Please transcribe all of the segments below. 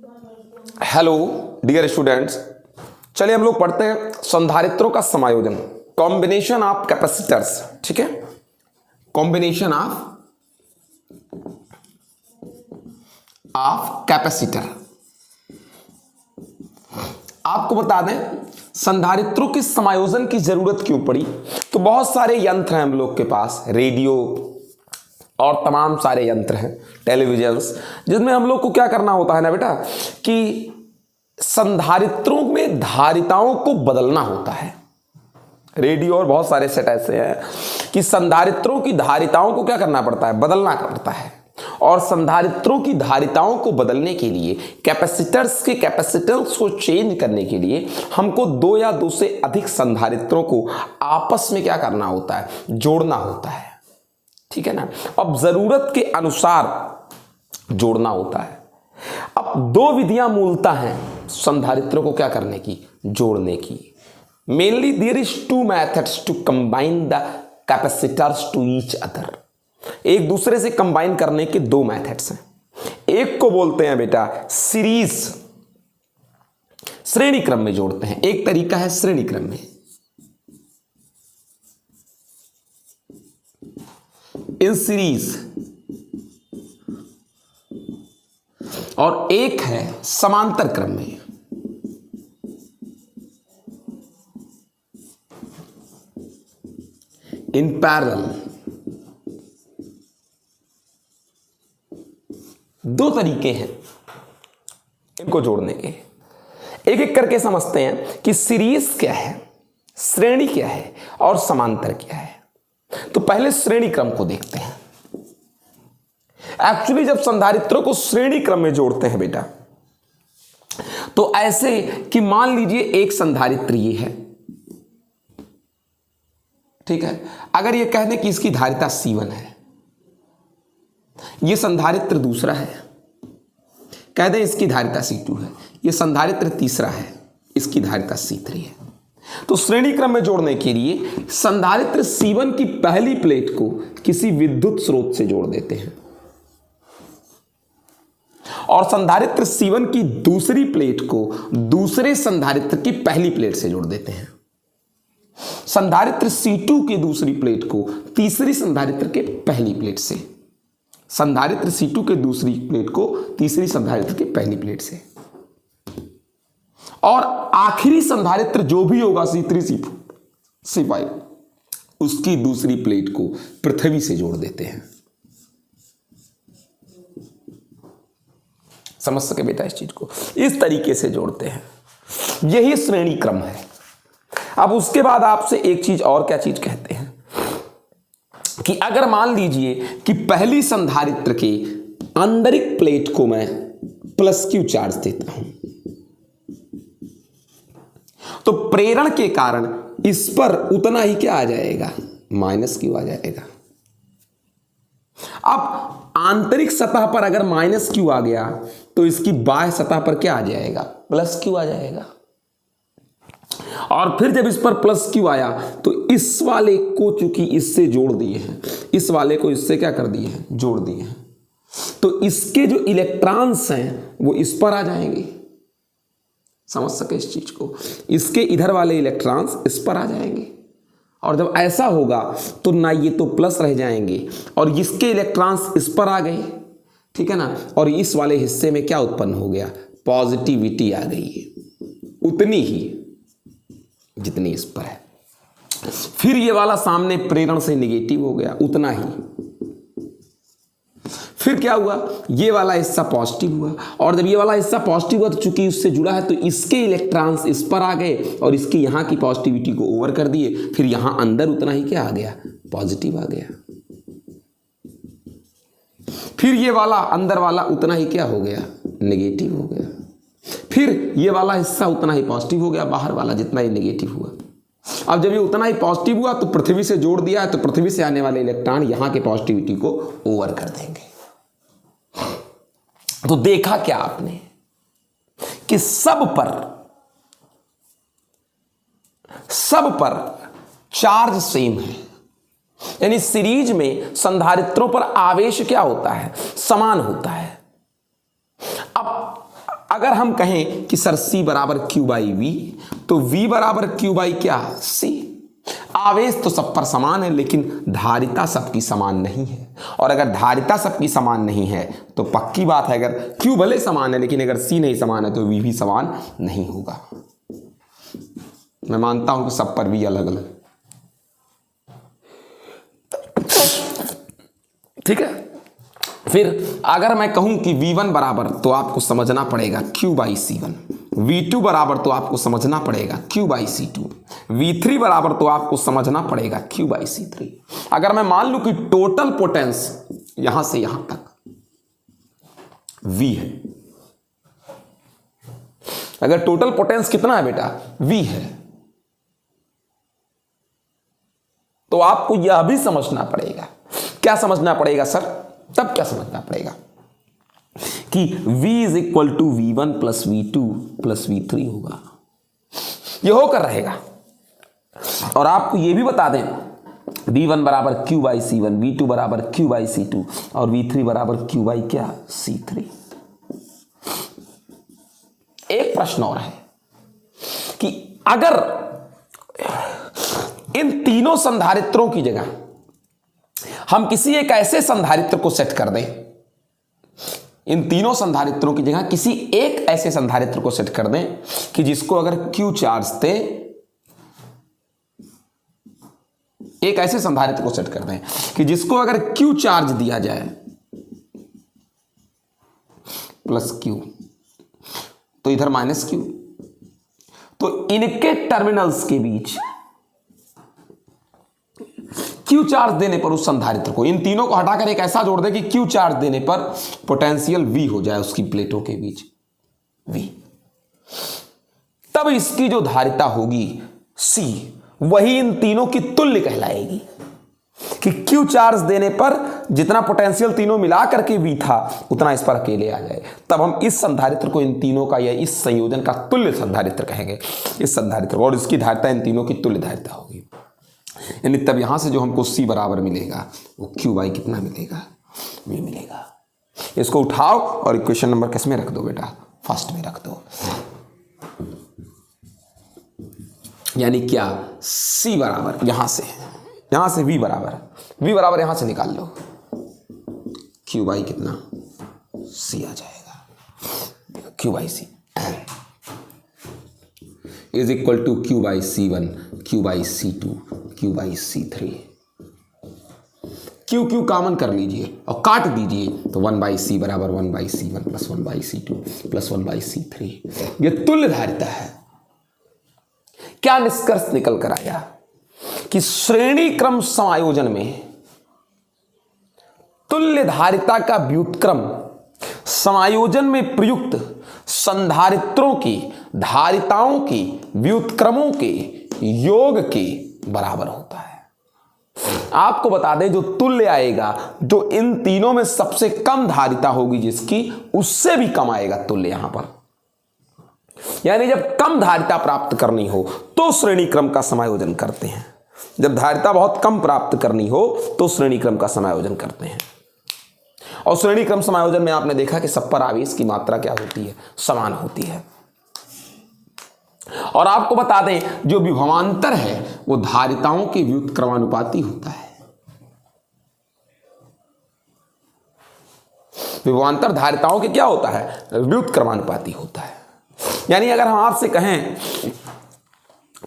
Hello dear students, चलिए हम लोग पढ़ते हैं संधारित्रों का समायोजन, कॉम्बिनेशन ऑफ कैपेसिटर्स। ठीक है, कॉम्बिनेशन ऑफ कैपेसिटर। आपको बता दें संधारित्रों के समायोजन की जरूरत क्यों पड़ी। तो बहुत सारे यंत्र हैं हम लोग के पास, रेडियो और तमाम सारे यंत्र हैं, टेलीविजन्स, जिसमें हम लोग को क्या करना होता है ना बेटा कि संधारित्रों में धारिताओं को बदलना होता है। रेडियो और बहुत सारे सेट ऐसे हैं कि संधारित्रों की धारिताओं को क्या करना पड़ता है, बदलना पड़ता है। और संधारित्रों की धारिताओं को बदलने के लिए, कैपेसिटर्स के कैपेसिटेंस को चेंज करने के लिए हमको दो या दो से अधिक संधारित्रों को आपस में क्या करना होता है, जोड़ना होता है। ठीक है ना। अब जरूरत के अनुसार जोड़ना होता है। अब दो विधियां मूलतः हैं संधारित्रों को क्या करने की, जोड़ने की। Mainly there is two methods to combine the capacitors to each other. एक दूसरे से कंबाइन करने के दो मेथड्स हैं। एक को बोलते हैं बेटा सीरीज, श्रेणी क्रम में जोड़ते हैं। एक तरीका है श्रेणी क्रम में, इन सीरीज, और एक है समांतर क्रम में। In parallel. दो तरीके हैं इनको जोड़ने के। एक एक करके समझते हैं कि सीरीज क्या है, श्रेणी क्या है और समांतर क्या है। तो पहले श्रेणी क्रम को देखते हैं। एक्चुअली जब संधारित्रों को श्रेणी क्रम में जोड़ते हैं बेटा, तो ऐसे कि मान लीजिए एक संधारित्र ये है, ठीक है। अगर ये कह दें कि इसकी धारिता C1 है, ये संधारित्र दूसरा है, कह दें इसकी धारिता C2 है, ये संधारित्र तीसरा है, इसकी धारिता C3 है। तो श्रेणी क्रम में जोड़ने के लिए संधारित्र C1 की पहली प्लेट को किसी विद्युत स्रोत से जोड़ देते हैं और संधारित्र C1 की दूसरी प्लेट को दूसरे संधारित्र की पहली प्लेट से जोड़ देते हैं। संधारित्र C2 की दूसरी प्लेट को तीसरी संधारित्र के पहली प्लेट से, संधारित्र C2 के दूसरी प्लेट को तीसरी संधारित्र की पहली प्लेट से, और आखिरी संधारित्र जो भी होगा C3 C5 उसकी दूसरी प्लेट को पृथ्वी से जोड़ देते हैं। समझ सके बेटा इस चीज को, इस तरीके से जोड़ते हैं। यही श्रेणी क्रम है। अब उसके बाद आपसे एक चीज और, क्या चीज कहते हैं कि अगर मान लीजिए कि पहली संधारित्र के आंतरिक प्लेट को मैं +Q चार्ज देता हूं, तो प्रेरण के कारण इस पर उतना ही क्या आ जाएगा, -Q आ जाएगा। अब आंतरिक सतह पर अगर -Q आ गया तो इसकी बाह्य सतह पर क्या आ जाएगा, +Q आ जाएगा। और फिर जब इस पर +Q आया तो इस वाले को चूंकि इससे जोड़ दिए हैं, इस वाले को इससे क्या कर दिए हैं, जोड़ दिए हैं, तो इसके जो इलेक्ट्रॉन्स हैं वो इस पर आ जाएंगे। समझ सके इस चीज को, इसके इधर वाले इलेक्ट्रॉन्स इस पर आ जाएंगे। और जब ऐसा होगा तो ना ये तो प्लस रह जाएंगे और इसके इलेक्ट्रॉन्स इस पर आ गए, ठीक है ना, और इस वाले हिस्से में क्या उत्पन्न हो गया, पॉजिटिविटी आ गई है, उतनी ही जितनी इस पर है। फिर ये वाला सामने प्रेरण से निगेटिव हो गया, उतना ही। फिर क्या हुआ, ये वाला हिस्सा पॉजिटिव हुआ, और जब ये वाला हिस्सा पॉजिटिव हुआ तो चूंकि उससे जुड़ा है तो इसके इलेक्ट्रॉन्स इस पर आ गए और इसकी यहां की पॉजिटिविटी को ओवर कर दिए। फिर यहां अंदर उतना ही क्या आ गया, पॉजिटिव आ गया। फिर ये वाला अंदर वाला उतना ही क्या हो गया, नेगेटिव हो गया। फिर ये वाला हिस्सा उतना ही पॉजिटिव हो गया, बाहर वाला जितना ही नेगेटिव हुआ। अब जब ये उतना ही पॉजिटिव हुआ तो पृथ्वी से जोड़ दिया, तो पृथ्वी से आने वाले इलेक्ट्रॉन यहां के पॉजिटिविटी को ओवर कर देंगे। तो देखा क्या आपने कि सब पर चार्ज सेम है, यानी सीरीज में संधारित्रों पर आवेश क्या होता है, समान होता है। अब अगर हम कहें कि सर C बराबर Q बाई V, तो V बराबर Q बाई क्या C। आवेश तो सब पर समान है, लेकिन धारिता सबकी समान नहीं है। और अगर धारिता सबकी समान नहीं है तो पक्की बात है, अगर Q भले समान है लेकिन अगर C नहीं समान है तो V भी समान नहीं होगा। मैं मानता हूं कि सब पर V अलग अलग, ठीक है। फिर अगर मैं कहूं कि V1 बराबर, तो आपको समझना पड़ेगा Q बाई C1। V2 बराबर तो आपको समझना पड़ेगा Q बाई C2। V3 बराबर तो आपको समझना पड़ेगा Q बाई C3। अगर मैं मान लूं कि टोटल पोटेंस यहां से यहां तक V है, अगर टोटल पोटेंस कितना है बेटा V है, तो आपको यह भी समझना पड़ेगा। क्या समझना पड़ेगा सर? तब क्या समझना पड़ेगा कि V is equal to V1 plus V2 plus V3 होगा। यह होकर रहेगा। और आपको यह भी बता दें V1 बराबर Q बाई C1, V2 बराबर Q बाई C2 और V3 बराबर Q बाई क्या C3। एक प्रश्न और है कि अगर इन तीनों संधारित्रों की जगह हम किसी एक ऐसे संधारित्र को सेट कर दें, इन तीनों संधारित्रों की जगह किसी एक ऐसे संधारित्र को सेट कर दें कि जिसको अगर Q चार्ज दे, एक ऐसे संधारित्र को सेट कर दें कि जिसको अगर Q चार्ज दिया जाए प्लस Q, तो इधर माइनस Q, तो इनके टर्मिनल्स के बीच Q चार्ज देने पर उस संधारित्र को, इन तीनों को हटाकर एक ऐसा जोड़ दे कि Q चार्ज देने पर पोटेंशियल V हो जाए उसकी प्लेटों के बीच V, तब इसकी जो धारिता होगी C, वही इन तीनों की तुल्य कहलाएगी। कि Q चार्ज देने पर जितना पोटेंशियल तीनों मिला करके V था उतना इस पर अकेले आ जाए, तब हम इस संधारित्र को इन तीनों का या इस संयोजन का तुल्य संधारित्र कहेंगे, इस संधारित्र को, और इसकी धारिता इन तीनों की तुल्य धारिता होगी। यानी तब यहां से जो हमको C बराबर मिलेगा वो Q बाई कितना मिलेगा V मिलेगा। इसको उठाओ और इक्वेशन नंबर किस में रख दो बेटा, फर्स्ट में रख दो। यानी क्या C बराबर यहां से V बराबर यहां से निकाल लो, Q बाई कितना C आ जाएगा। Q by C is equal to Q by C1, Q by C2, Q by C3। Q common कर लीजिए और काट दीजिए, तो 1 बाई C बराबर 1 by C1 plus 1 by C2 plus 1 by C3। ये तुल्य धारिता है। क्या निष्कर्ष निकल कर आया कि श्रेणी क्रम समायोजन में तुल्य धारिता का व्युत्क्रम समायोजन में प्रयुक्त संधारित्रों की धारिताओं की व्युत्क्रमों के योग के बराबर होता है। आपको बता दें जो तुल्य आएगा, जो इन तीनों में सबसे कम धारिता होगी जिसकी, उससे भी कम आएगा तुल्य यहां पर। यानी जब कम धारिता प्राप्त करनी हो तो श्रेणी क्रम का समायोजन करते हैं, जब धारिता बहुत कम प्राप्त करनी हो तो श्रेणी क्रम का समायोजन करते हैं। और श्रेणी क्रम समायोजन में आपने देखा कि सब पर आवेश की मात्रा क्या होती है, समान होती है। और आपको बता दें जो विभवांतर है वो धारिताओं के व्युत्क्रमानुपाती होता है। विभवांतर धारिताओं के क्या होता है, व्युत्क्रमानुपाती होता है। यानी अगर हम आपसे कहें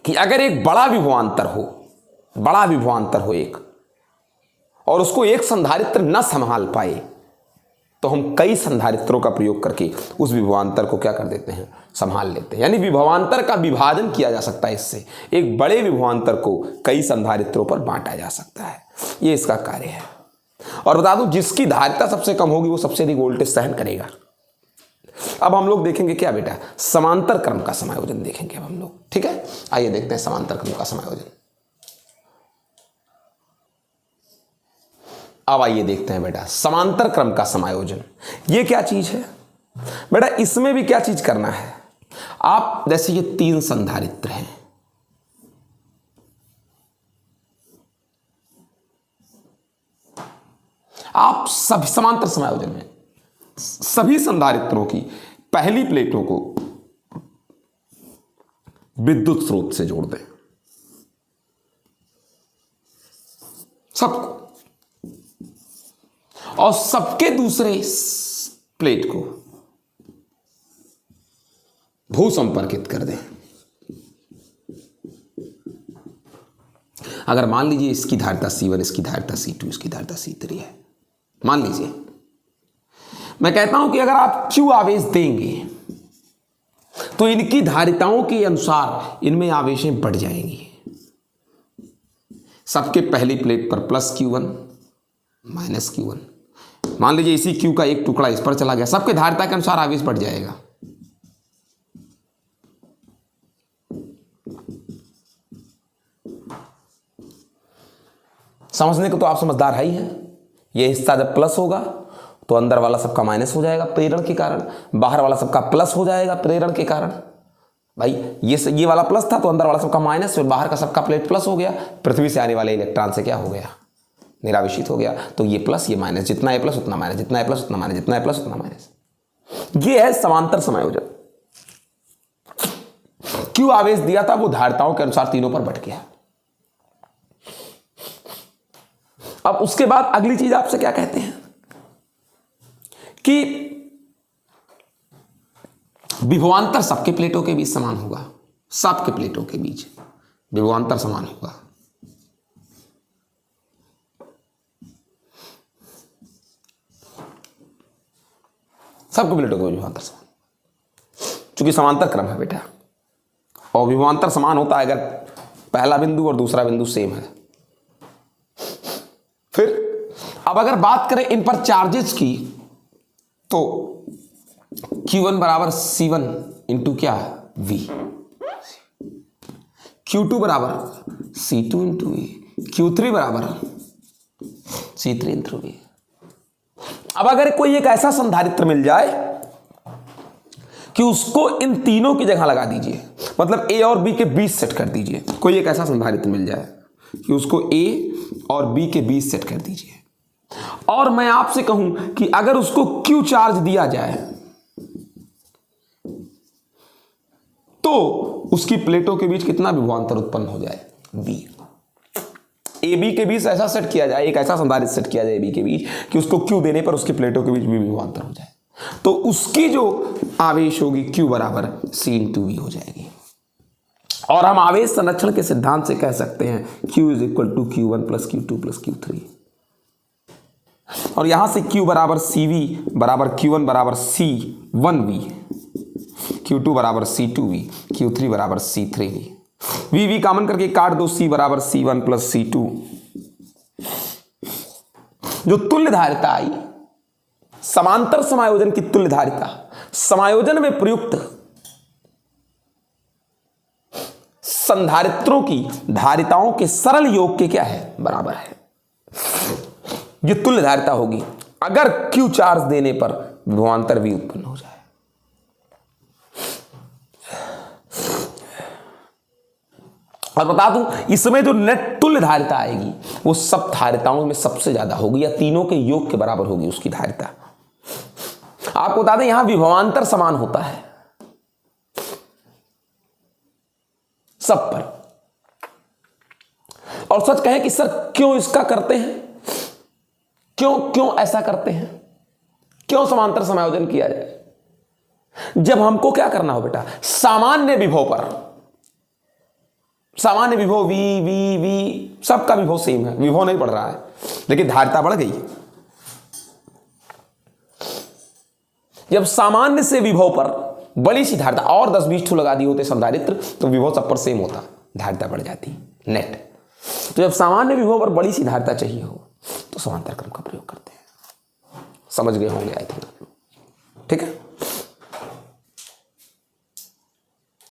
कि अगर एक बड़ा विभवांतर हो एक, और उसको एक संधारित्र न संभाल पाए, तो हम कई संधारित्रों का प्रयोग करके उस विभवांतर को क्या कर देते हैं, संभाल लेते हैं। यानी विभवांतर का विभाजन किया जा सकता है, इससे एक बड़े विभवांतर को कई संधारित्रों पर बांटा जा सकता है। ये इसका कार्य है। और बता दूं जिसकी धारिता सबसे कम होगी वो सबसे अधिक वोल्टेज सहन करेगा। अब हम लोग देखेंगे क्या बेटा, समांतर क्रम का समायोजन देखेंगे अब हम लोग, ठीक है। आइए देखते हैं समांतर क्रम का समायोजन। अब आइए देखते हैं बेटा समांतर क्रम का समायोजन। ये क्या चीज है बेटा, इसमें भी क्या चीज करना है। आप जैसे ये तीन संधारित्र हैं, आप सभी समांतर समायोजन में सभी संधारित्रों की पहली प्लेटों को विद्युत स्रोत से जोड़ दें, सबको, और सबके दूसरे प्लेट को भू संपर्कित कर दें। अगर मान लीजिए इसकी धारिता C1, इसकी धारिता C2, इसकी धारिता C3 है, मान लीजिए, मैं कहता हूं कि अगर आप Q आवेश देंगे तो इनकी धारिताओं के अनुसार इनमें आवेशें बढ़ जाएंगी। सबके पहली प्लेट पर प्लस Q1 माइनस Q1, मान लीजिए इसी Q का एक टुकड़ा इस पर चला गया, सबके धारिता के अनुसार आवेश बढ़ जाएगा। समझने को तो आप समझदार है ही हैं। ये हिस्सा जब प्लस होगा तो अंदर वाला सबका माइनस हो जाएगा प्रेरण के कारण, बाहर वाला सबका प्लस हो जाएगा प्रेरण के कारण। भाई ये वाला प्लस था तो अंदर वाला सबका माइनस, फिर बाहर का सबका प्लेट प्लस हो गया, पृथ्वी से आने वाले इलेक्ट्रॉन से क्या हो गया, निरावेशित हो गया। तो ये प्लस ये माइनस, जितना ए प्लस उतना माइनस, जितना ए प्लस उतना माइनस, जितना ए प्लस उतना माइनस। ये है समांतर समायोजन। क्यों आवेश दिया था वो धारिताओं के अनुसार तीनों पर बट गया। अब उसके बाद अगली चीज आपसे क्या कहते हैं कि विभवांतर सबके प्लेटों के बीच समान होगा, सबके प्लेटों के बीच विभवांतर समान होगा। सबके प्लेटों के बीच विभवांतर समान, चूंकि समांतर क्रम है बेटा, और विभवांतर समान होता है अगर पहला बिंदु और दूसरा बिंदु सेम है। फिर अब अगर बात करें इन पर चार्जेस की तो Q1 बराबर C1 इंटू क्या V, Q2 बराबर C2 इंटू V, Q3 बराबर C3 इंटू V। अब अगर कोई एक ऐसा संधारित्र मिल जाए कि उसको इन तीनों की जगह लगा दीजिए, मतलब A और B के बीच सेट कर दीजिए, कोई एक ऐसा संधारित्र मिल जाए कि उसको A और B के बीच सेट कर दीजिए, और मैं आपसे कहूं कि अगर उसको Q चार्ज दिया जाए तो उसकी प्लेटों के बीच कितना विभवांतर उत्पन्न हो जाए, B। AB के बीच ऐसा सेट किया जाए, एक ऐसा संधारित्र सेट किया जाए AB के बीच कि उसको Q देने पर उसकी प्लेटों के बीच भी विभवांतर हो जाए, तो उसकी जो आवेश होगी Q बराबर C इंटू V हो जाएगी। और हम आवेश संरक्षण के सिद्धांत से कह सकते हैं Q is equal to Q1 plus Q2 plus Q3, और यहां से Q बराबर CV बराबर Q1 बराबर C1V, Q2 बराबर C2V, Q3 बराबर C3V। V कॉमन करके काट दो, C बराबर C1 प्लस C2। जो तुल्य धारिता आई, समांतर समायोजन की तुल्य धारिता, समायोजन में प्रयुक्त संधारित्रों की धारिताओं के सरल योग के क्या है, बराबर है। ये तुल्य धारिता होगी अगर Q चार्ज देने पर विभवांतर V उत्पन्न हो जाए। और बता दूं, इसमें जो नेट तुल्य धारिता आएगी वो सब धारिताओं में सबसे ज्यादा होगी, या तीनों के योग के बराबर होगी उसकी धारिता। आपको बता दें यहां विभवांतर समान होता है सब पर। और सच कहें कि सर क्यों इसका करते हैं, क्यों ऐसा करते हैं, क्यों समांतर समायोजन किया जाए। जब हमको क्या करना हो बेटा, सामान्य विभव पर, सामान्य विभव V सबका विभव सेम है, विभव नहीं बढ़ रहा है लेकिन धारिता बढ़ गई। जब सामान्य से विभव पर बड़ी सी धारिता और 10-20 ठू लगा दी होते संधारित्र तो विभव सब पर सेम होता, धारिता बढ़ जाती नेट। तो जब सामान्य विभव पर बड़ी सी धारिता चाहिए हो तो समांतर क्रम का प्रयोग करते हैं। समझ गए होंगे आई थिंक, ठीक है।